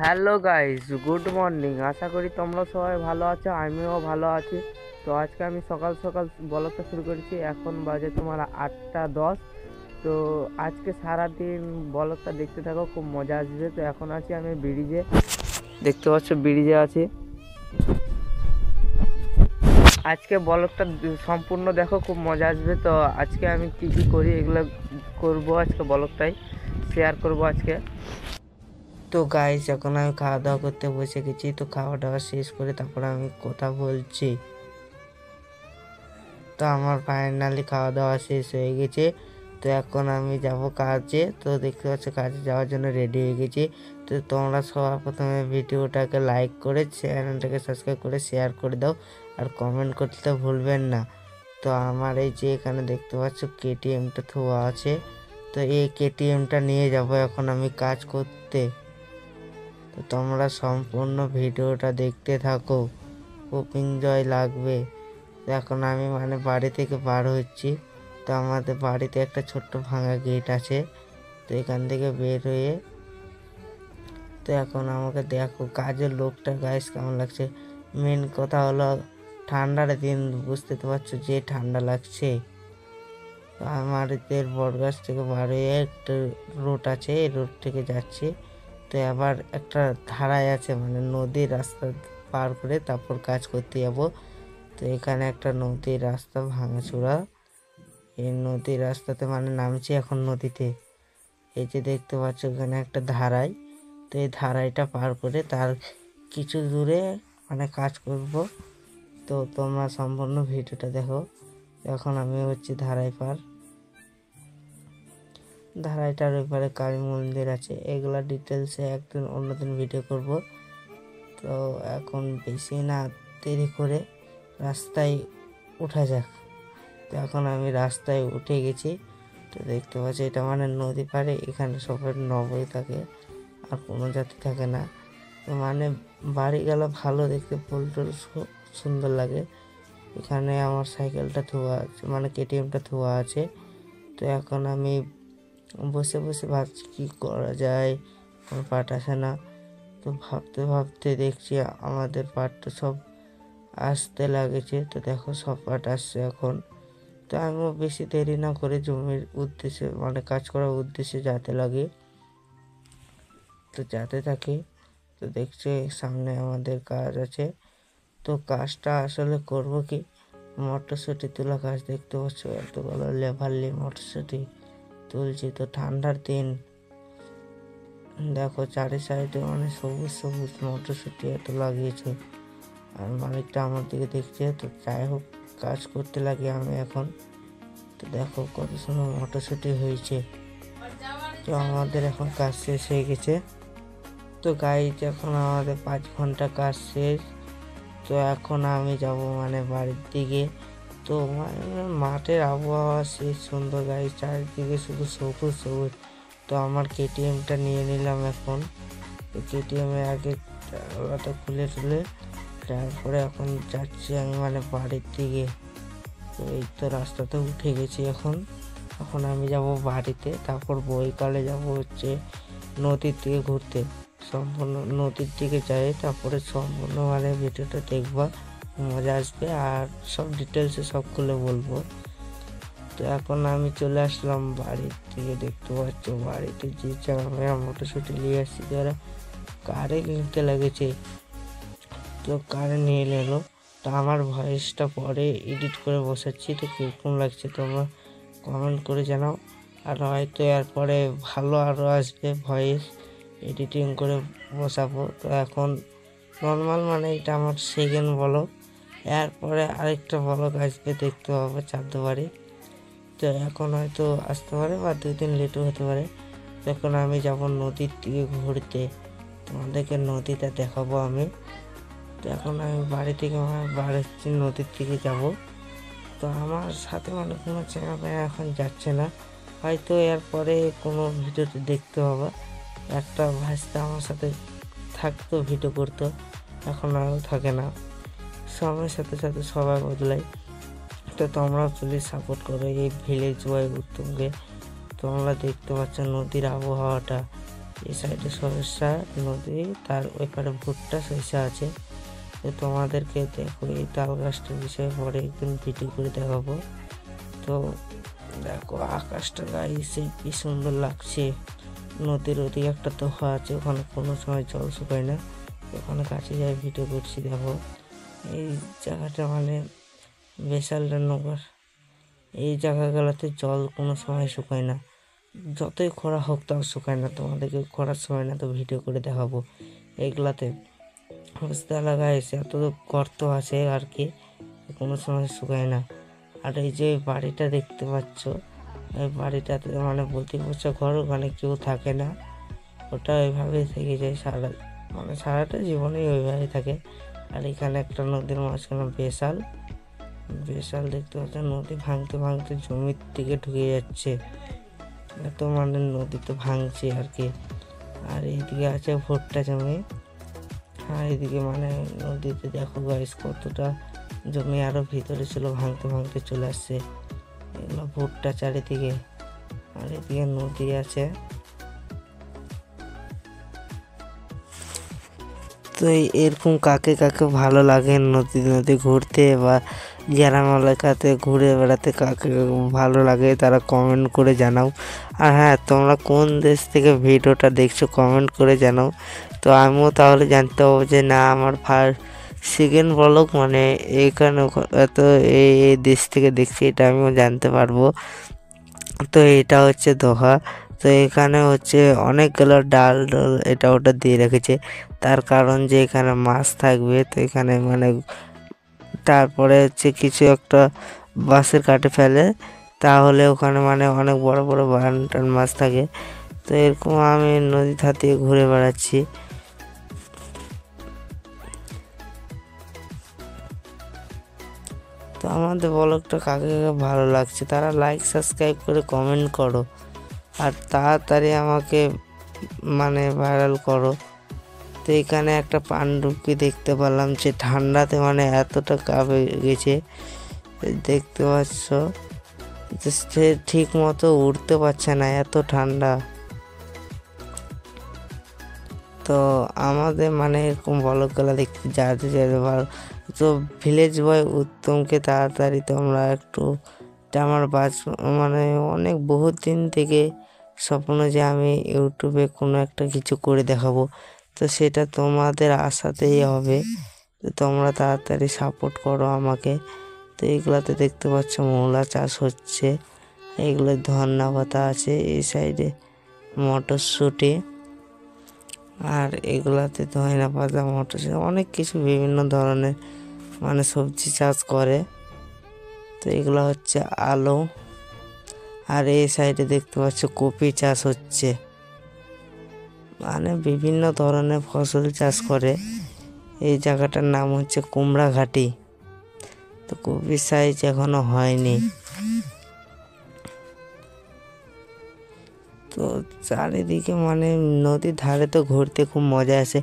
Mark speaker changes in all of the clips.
Speaker 1: Hello guys, good morning. আশা করি তোমরা সবাই ভালো আছো, আমিও ভালো আছি। তো আজকে আমি সকাল সকাল ব্লগটা শুরু করেছি। এখন বাজে তোমার 8টা 10। তো আজকে সারাদিন ব্লগটা দেখতে থাকো, খুব মজা আসবে। তো এখন আছি আমি ব্রিজে, দেখতে পাচ্ছ ব্রিজে আছি। আজকে ব্লগটা সম্পূর্ণ দেখো, খুব মজা আসবে। তো আজকে আমি কি কি করি এগুলো করবো, আজকে ব্লগটাই শেয়ার করবো আজকে। তো গাইস, এখন আমি খাওয়া দাওয়া করতে বসে গেছি। তো খাওয়া দাওয়া শেষ করে তারপর আমি কথা বলছি। তো আমার ফাইনালি খাওয়া দাওয়া শেষ হয়ে গেছে। তো এখন আমি যাব কাজে। তো দেখতে পাচ্ছ কাজে যাওয়ার জন্য রেডি হয়ে গেছি। তো তোমরা সবার প্রথমে ভিডিওটাকে লাইক করে চ্যানেলটাকে সাবস্ক্রাইব করে শেয়ার করে দাও, আর কমেন্ট করতে ভুলবেন না। তো আমার এই যে এখানে দেখতে পাচ্ছ কেটিএমটা থোয়া আছে। তো এই কেটিএমটা নিয়ে যাব এখন আমি কাজ করতে। তো তোমরা সম্পূর্ণ ভিডিওটা দেখতে থাকো, খুব এনজয় লাগবে। তো এখন আমি বাড়ি থেকে বার হচ্ছি। তো আমাদের বাড়িতে একটা ছোট্ট ভাঙা গেট আছে। তো এখান থেকে বের হয়ে তো এখন আমাকে দেখো কাজের লোকটা গাইস কেমন লাগছে। মেন কথা হলো ঠান্ডার দিন, বুঝতে তো পারছো যে ঠান্ডা লাগছে। তো আমাদের বটগাছ থেকে বার হয়ে একটা রোড আছে, এই রোড থেকে যাচ্ছি। তো আবার একটা ধারায় আছে, নদীর রাস্তা পার করে তারপর কাজ করতে যাব। তো এখানে একটা নদীর রাস্তা ভাঙাচোরা, এই নদীর রাস্তাতে নামছি এখন নদীতে। এই যে দেখতে পাচ্ছ এখানে একটা ধারাই। তো এই ধারাইটা পার করে তার কিছু দূরে কাজ করব। তো তোমরা সম্পূর্ণ ভিডিওটা দেখো। এখন আমি হচ্ছি ধারাই পার। ধারাইটার ওইপারে কালী মন্দির আছে। এগুলা ডিটেলসে একদিন অন্যদিন ভিডিও করব। তো এখন বেশি না দেরি করে রাস্তায় উঠা যাক। তো এখন আমি রাস্তায় উঠে গেছি। তো দেখতে পাচ্ছি এটা নদী পাড়ে, এখানে সবাই নবই থাকে, আর কোনো জাতি থাকে না। তো বাড়ি গেলে ভালো দেখতে, ফুল টুল সুন্দর লাগে। এখানে আমার সাইকেলটা ধোয়া আছে, কেটিএমটা ধোয়া আছে। তো এখন আমি বসে বসে ভাবছি কী করা যায়, কোনো পার্ট আসে না। তো ভাবতে ভাবতে দেখছি আমাদের পার্টটা সব আসতে লাগেছে। তো দেখো সব পার্ট আসছে এখন। তো আমিও বেশি দেরি না করে জমির উদ্দেশ্যে কাজ করার উদ্দেশ্যে যেতে লাগে। তো যেতে থাকি। তো দেখছি সামনে আমাদের কাজ আছে। তো কাজটা আসলে করব কি, মটরশুঁটি তোলা কাজ। দেখতে পাচ্ছ এতগুলো লেবার নিয়ে মটরশুঁটি তুলছি। তো ঠান্ডার দিন দেখো চারি সাইডে সবুজ সবুজ মটরশুঁটি এত লাগিয়েছে, আর মালিকটা আমার দিকে দেখছে। তো যাই হোক, কাজ করতে লাগে আমি এখন। তো দেখো কত সুন্দর মটরশুঁটি হয়েছে। তো আমাদের এখন কাজ শেষ হয়ে গেছে। তো গাইজ এখন আমাদের 5 ঘন্টা কাজ শেষ। তো এখন আমি যাব বাড়ির দিকে। তো মাঠের আবহাওয়া সেই সুন্দর, গাইজ চারিদিকে শুধু সবুজ সবুজ। তো আমার কেটিএমটা নিয়ে নিলাম এখন। তো কেটিএমে আগে ওটা খুলে টুলে তারপরে এখন যাচ্ছি আমি বাড়ির দিকে। তো এই তো রাস্তাতে উঠে গেছি এখন। এখন আমি যাব বাড়িতে, তারপর বৈকালে যাব হচ্ছে নদীর দিকে ঘুরতে। সম্পূর্ণ নদীর দিকে যাই, তারপরে সম্পূর্ণ ভিডিওটা দেখবা, মজা আসবে, আর সব ডিটেলসে সব খুলে বলবো। তো এখন আমি চলে আসলাম বাড়ির থেকে। দেখতে পাচ্ছ বাড়িতে যে চারা মটরশুঁটি নিয়ে আসছি, যারা কারে নিতে লেগেছে। তো কারে নিয়ে এলো। তো আমার ভয়েসটা পরে এডিট করে বসাচ্ছি। তো কীরকম লাগছে তোমরা কমেন্ট করে জানাও। আর হয়তো এরপরে ভালো আরও আসবে, ভয়েস এডিটিং করে বসাবো। তো এখন নর্মাল এটা আমার সেকেন্ড ব্লগ। এরপরে আরেকটা ব্লগ আসবে, দেখতে পাবো চাঁদবাড়ি। তো এখন হয়তো আসতে পারে বা 2 দিন লেটও হতে পারে। তখন আমি যাব নদীর দিকে ঘুরতে, তোমাদেরকে নদীটা দেখাবো আমি। তো এখন আমি বাড়ি থেকে বার হচ্ছি, নদীর দিকে যাব। তো আমার সাথে কোনো চ্যানেল এখন যাচ্ছে না, হয়তো এরপরে কোনো ভিডিওতে দেখতে হবে। একটা ভাইস্তা আমার সাথে থাকতো, ভিডিও করতো, এখন আর থাকে না। সময়ের সাথে সাথে সবাই বদলায়। তো তোমরা প্লিজ সাপোর্ট করো এই ভিলেজ বয় উত্তমকে। তোমরা দেখতে পাচ্ছ নদীর আবহাওয়াটা, এই সাইডে সরষা নদী, তার ওই পারে ভুট্টা সরিষা আছে। তো তোমাদেরকে দেখো এই তাল গাছটার বিষয়ে পরে একদিন ভিডিও করে দেখাবো। তো দেখো আকাশটা গাইছে কি সুন্দর লাগছে। নদীর ওদিকে একটা দোহা আছে, ওখানে কোনো সময় জল শুকায় না। ওখানে কাছে যাই ভিডিও করছি। দেখো এই জায়গাটা মানে বেশালটা নগর, এই জায়গাগুলোতে জল কোনো সময় শুকায় না, যতই খরা হোক তাও শুকায় না। তোমাদেরকে খরার সময় না তো ভিডিও করে দেখাবো। এইগুলাতে বুঝতে লাগায় এত গর্ত আছে আর কি, কোনো সময় শুকায় না। আর এই যে বাড়িটা দেখতে পাচ্ছ, এই বাড়িটাতে মানে প্রতি বছর ঘর, ওখানে কেউ থাকে না, ওটা ওইভাবেই থেকে যায় সারাটা জীবনেই ওইভাবে থাকে। আর এখানে একটা নদীর মাঝখানে বেশাল দেখতে পাচ্ছ, নদী ভাঙতে ভাঙতে জমির দিকে ঢুকে যাচ্ছে, এত মানে নদী তো ভাঙছে আর কি। আর এইদিকে আছে ভুট্টা জমি, আর এইদিকে মানে নদীতে দেখো গাইস কতটা জমি আরো ভিতরে ছিল, ভাঙতে ভাঙতে চলে আসছে। এগুলো ভুট্টা চারিদিকে, আর এদিকে নদী আছে। তো এরকম কাকে কাকে ভালো লাগে নদী ঘুরতে বা গ্রাম এলাকাতে ঘুরে বেড়াতে, কাকে ভালো লাগে তারা কমেন্ট করে জানাও। আর হ্যাঁ, তোমরা কোন দেশ থেকে ভিডিওটা দেখছো কমেন্ট করে জানাও, তো আমিও তাহলে জানতে পারবো যে না আমার সেকেন্ড ব্লগ মানে এইখানে তো এই দেশ থেকে দেখছি, এটা আমিও জানতে পারবো। তো এটা হচ্ছে দোহা। তো এখানে হচ্ছে অনেকগুলো ডাল এটা ওটা দিয়ে রেখেছে, তার কারণ যে এখানে মাছ থাকবে। তো এখানে মানে তারপরে হচ্ছে কিছু একটা বাঁশের কাটে ফেলে, তাহলে ওখানে মানে অনেক বড় বড় বান মাছ থাকে। তো এরকম আমি নদী ধার দিয়ে ঘুরে বেড়াচ্ছি। তো আমাদের ব্লগটা কাকে কাকে ভালো লাগছে তারা লাইক সাবস্ক্রাইব করে কমেন্ট করো, আর তাড়াতাড়ি আমাকে মানে ভাইরাল করো। তো এখানে একটা পানডুবকি দেখতে পেলাম, যে ঠান্ডাতে মানে এতটা কাঁপে গেছে দেখতে পাচ্ছ, সে ঠিক মতো উঠতে পারছে না, এত ঠান্ডা। তো আমাদের মানে এরকম ব্লগগুলো দেখতে যাতে ভালো। তো ভিলেজ বয় উত্তমকে তাড়াতাড়ি তোমরা একটু, আমার মানে অনেক বহুত দিন থেকে স্বপ্ন যে আমি ইউটিউবে কোনো একটা কিছু করে দেখাবো, তো সেটা তোমাদের আশাতেই হবে। তো তোমরা তাড়াতাড়ি সাপোর্ট করো আমাকে। তো এইগুলাতে দেখতে পাচ্ছ মূলা চাষ হচ্ছে, এইগুলো ধন্যা পাতা আছে, এই সাইডে মটরশুঁটি, আর এগুলাতে ধনিয়া পাতা মটরশুঁটি অনেক কিছু বিভিন্ন ধরনের মানে সবজি চাষ করে। তো এগুলো হচ্ছে আলু, আর এই সাইডে দেখতে পাচ্ছ কপি চাষ হচ্ছে, মানে বিভিন্ন ধরনের ফসল চাষ করে। এই জায়গাটার নাম হচ্ছে কুমড়াঘাটি। তো কপির সাইজ এখনো হয়নি। তো চারিদিকে মানে নদীর ধারে তো ঘুরতে খুব মজা আসে।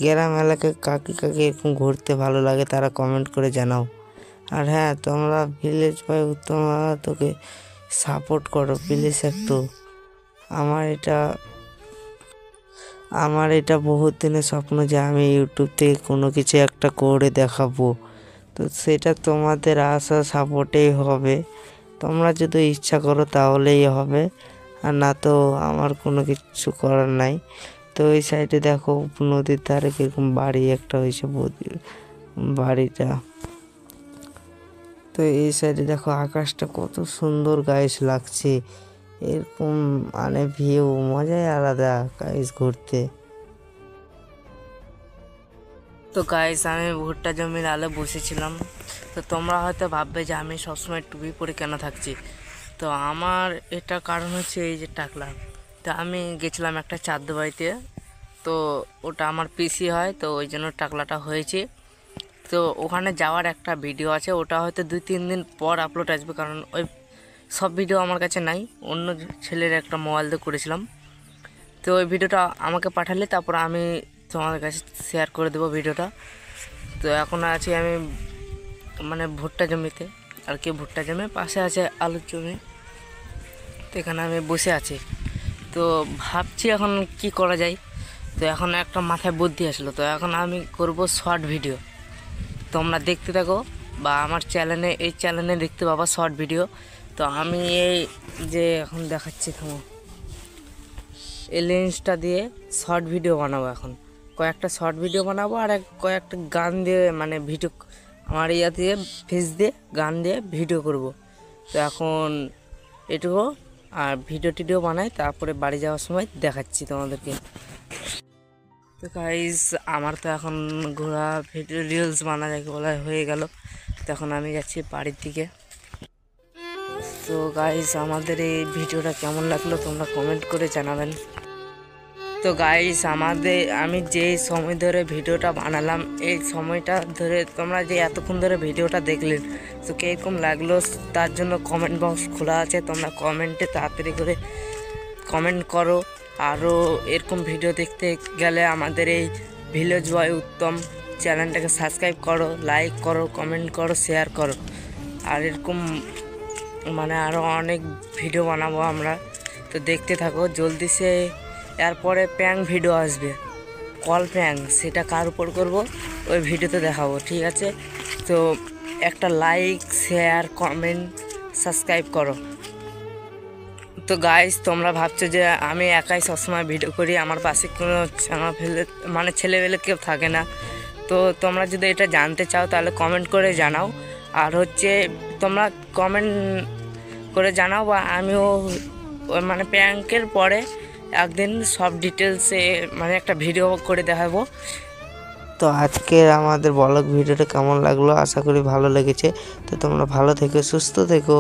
Speaker 1: গ্রাম এলাকায় কাকে কাকে এরকম ঘুরতে ভালো লাগে তারা কমেন্ট করে জানাও। আর হ্যাঁ, তোমরা ভিলেজ বয় তোমরা তোকে সাপোর্ট করো প্লিজ একটু। আমার এটা বহুত দিনের স্বপ্ন যে আমি ইউটিউব থেকে কোনো কিছু একটা করে দেখাবো। তো সেটা তোমাদের আশা সাপোর্টেই হবে। তোমরা যদি ইচ্ছা করো তাহলেই হবে, আর না তো আমার কোনো কিছু করার নাই। তো ওই সাইডে দেখো নদীর ধারে কীরকম বাড়ি একটা হয়েছে, বাড়িটা। তো এই সাইডে দেখো আকাশটা কত সুন্দর গাইস লাগছে, এরকম মানে ভিউ মজাই আলাদা গাইস ঘুরতে। তো গাইস আমি ভুট্টা জমির আলে বসেছিলাম। তো তোমরা হয়তো ভাববে যে আমি সবসময় টুপি পরে কেন থাকছি। তো আমার এটা কারণ হচ্ছে এই যে টাকলা। তো আমি গেছিলাম একটা চাঁদ বাড়িতে, তো ওটা আমার পিসি হয়, তো ওই জন্য টাকলাটা হয়েছে। তো ওখানে যাওয়ার একটা ভিডিও আছে, ওটা হয়তো 2-3 দিন পর আপলোড আসবে, কারণ ওই সব ভিডিও আমার কাছে নাই, অন্য ছেলের একটা মোবাইল দিয়ে করেছিলাম। তো ওই ভিডিওটা আমাকে পাঠালে তারপর আমি তোমাদের কাছে শেয়ার করে দেবো ভিডিওটা। তো এখন আছি আমি মানে ভুট্টা জমিতে, আর কি ভুট্টা জমি পাশে আছে আলুর জমি। তো এখানে আমি বসে আছি। তো ভাবছি এখন কি করা যায়। তো এখন একটা মাথায় বুদ্ধি আসলো, তো এখন আমি করব শর্ট ভিডিও। তোমরা দেখতে থাকো বা আমার এই চ্যানেলে দেখতে পাবা শর্ট ভিডিও। তো আমি এই যে এখন দেখাচ্ছি, থামো, এই লেন্সটা দিয়ে শর্ট ভিডিও বানাবো। এখন কয়েকটা শর্ট ভিডিও বানাবো আর কয়েকটা গান দিয়ে, মানে ভিডিও আমার দিয়ে ফেস দিয়ে গান দিয়ে ভিডিও করব। তো এখন এটুকু আর ভিডিও বানাই, তারপরে বাড়ি যাওয়ার সময় দেখাচ্ছি তোমাদেরকে। তো গাইস আমার তো এখন ঘোরা ভিডিও রিলস বানা যাকে বলা হয়ে গেল। তো এখন আমি যাচ্ছি বাড়ির দিকে। তো গাইস আমাদের এই ভিডিওটা কেমন লাগলো তোমরা কমেন্ট করে জানাবেন। তো গাইস আমি যে সময় ধরে ভিডিওটা বানালাম, এই সময়টা ধরে তোমরা যে এতক্ষণ ধরে ভিডিওটা দেখলেন, তো কীরকম লাগলো তার জন্য কমেন্ট বক্স খোলা আছে, তোমরা কমেন্টে তাড়াতাড়ি করে কমেন্ট করো। আরও এরকম ভিডিও দেখতে গেলে আমাদের এই ভিলেজ বয় উত্তম চ্যানেলটাকে সাবস্ক্রাইব করো, লাইক করো, কমেন্ট করো, শেয়ার করো। আর এরকম মানে আরও অনেক ভিডিও বানাবো আমরা, তো দেখতে থাকো। জলদি সে এরপরে প্র্যাঙ্ক ভিডিও আসবে, কল প্র্যাঙ্ক, সেটা কার উপর করব ওই ভিডিওতে দেখাবো, ঠিক আছে? তো একটা লাইক, শেয়ার, কমেন্ট, সাবস্ক্রাইব করো। তো গাইস তোমরা ভাবছো যে আমি একাই সবসময় ভিডিও করি, আমার পাশে কোনো ছেলেবেলে কেউ থাকে না। তো তোমরা যদি এটা জানতে চাও তাহলে কমেন্ট করে জানাও। আর তোমরা কমেন্ট করে জানাও, বা আমিও প্র্যাঙ্কের পরে একদিন সব ডিটেলসে একটা ভিডিও করে দেখাবো। তো আজকের আমাদের ব্লগ ভিডিওটা কেমন লাগলো, আশা করি ভালো লেগেছে। তো তোমরা ভালো থেকো, সুস্থ থেকো।